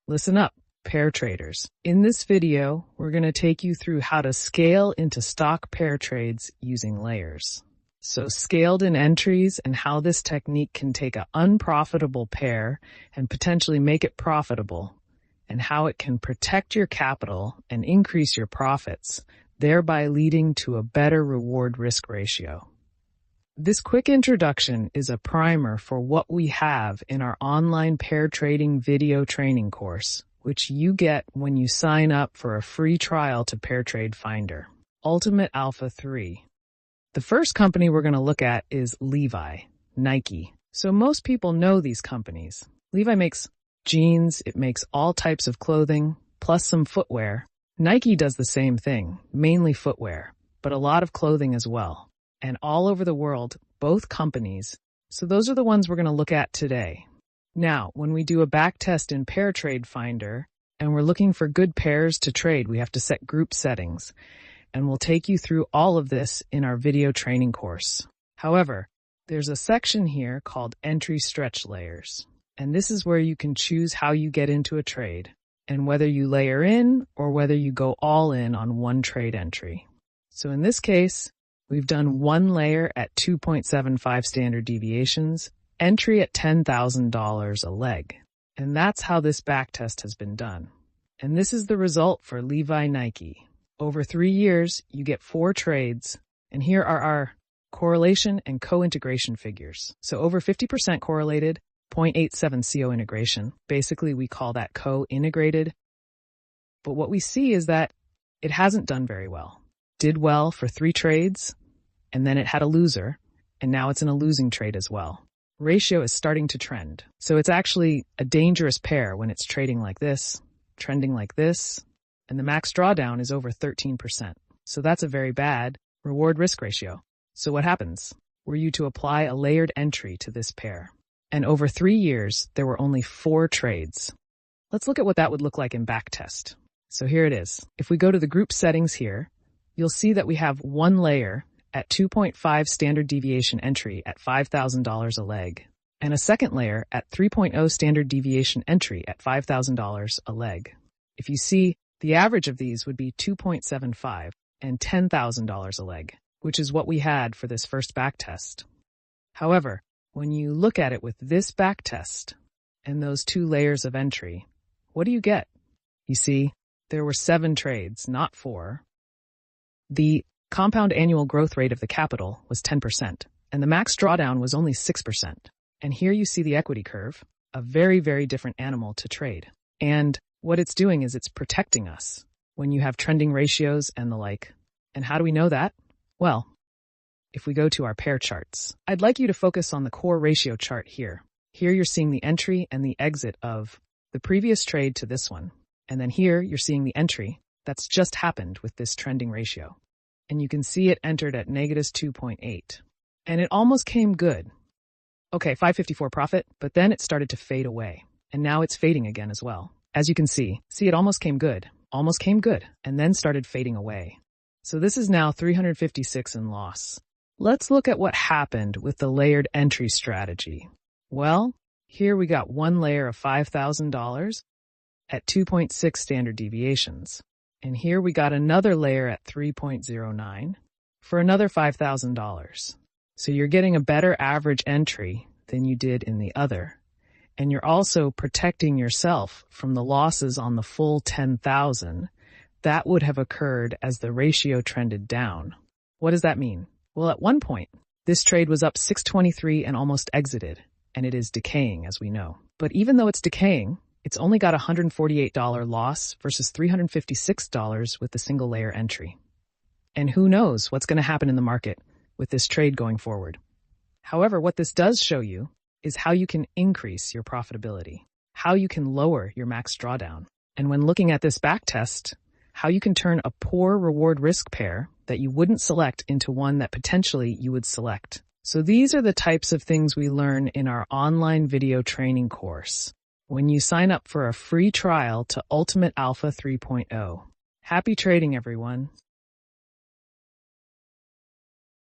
Listen up, pair traders. In this video, we're going to take you through how to scale into stock pair trades using layers. So scaled in entries and how this technique can take an unprofitable pair and potentially make it profitable, and how it can protect your capital and increase your profits, thereby leading to a better reward-risk ratio. This quick introduction is a primer for what we have in our online pair trading video training course, which you get when you sign up for a free trial to PairTrade Finder Ultimate Alpha 3. The first company we're going to look at is LEVI, Nike. So most people know these companies. LEVI makes jeans, it makes all types of clothing, plus some footwear. Nike does the same thing, mainly footwear, but a lot of clothing as well. And all over the world, both companies. So those are the ones we're going to look at today. Now, when we do a back test in PairTrade Finder, and we're looking for good pairs to trade, we have to set group settings. And we'll take you through all of this in our video training course. However, there's a section here called Entry Stretch Layers. And this is where you can choose how you get into a trade, and whether you layer in or whether you go all in on one trade entry. So in this case, we've done one layer at 2.75 standard deviations, entry at $10,000 a leg. And that's how this backtest has been done. And this is the result for LEVI Nike. Over 3 years, you get 4 trades, and here are our correlation and co-integration figures. So over 50% correlated, 0.87 CO integration. Basically, we call that co-integrated. But what we see is that it hasn't done very well. Did well for 3 trades, and then it had a loser, and now it's in a losing trade as well. Ratio is starting to trend. So it's actually a dangerous pair when it's trading like this, trending like this, and the max drawdown is over 13%. So that's a very bad reward-risk ratio. So what happens? Were you to apply a layered entry to this pair, and over 3 years, there were only 4 trades. Let's look at what that would look like in backtest. So here it is. If we go to the group settings here, you'll see that we have one layer at 2.5 standard deviation entry at $5,000 a leg, and a second layer at 3.0 standard deviation entry at $5,000 a leg. If you see, the average of these would be 2.75 and $10,000 a leg, which is what we had for this first backtest. However, when you look at it with this backtest and those 2 layers of entry, what do you get? You see, there were 7 trades, not 4. The compound annual growth rate of the capital was 10%, and the max drawdown was only 6%. And here you see the equity curve, a very, very different animal to trade. And what it's doing is it's protecting us when you have trending ratios and the like. And how do we know that? Well, if we go to our pair charts, I'd like you to focus on the core ratio chart here. Here you're seeing the entry and the exit of the previous trade to this one. And then here you're seeing the entry that's just happened with this trending ratio. And you can see it entered at -2.8. And it almost came good. Okay, 554 profit, but then it started to fade away. And now it's fading again as well. As you can see it almost came good, and then started fading away. So this is now 356 in loss. Let's look at what happened with the layered entry strategy. Well, here we got one layer of $5,000 at 2.6 standard deviations. And here we got another layer at 3.09 for another $5,000. So you're getting a better average entry than you did in the other. And you're also protecting yourself from the losses on the full 10,000 that would have occurred as the ratio trended down. What does that mean? Well, at one point, this trade was up 623 and almost exited, and it is decaying, as we know. But even though it's decaying, it's only got a $148 loss versus $356 with the single layer entry. And who knows what's going to happen in the market with this trade going forward. However, what this does show you is how you can increase your profitability, how you can lower your max drawdown, and when looking at this backtest, how you can turn a poor reward-risk pair that you wouldn't select into one that potentially you would select. So these are the types of things we learn in our online video training course when you sign up for a free trial to Ultimate Alpha 3.0. Happy trading, everyone.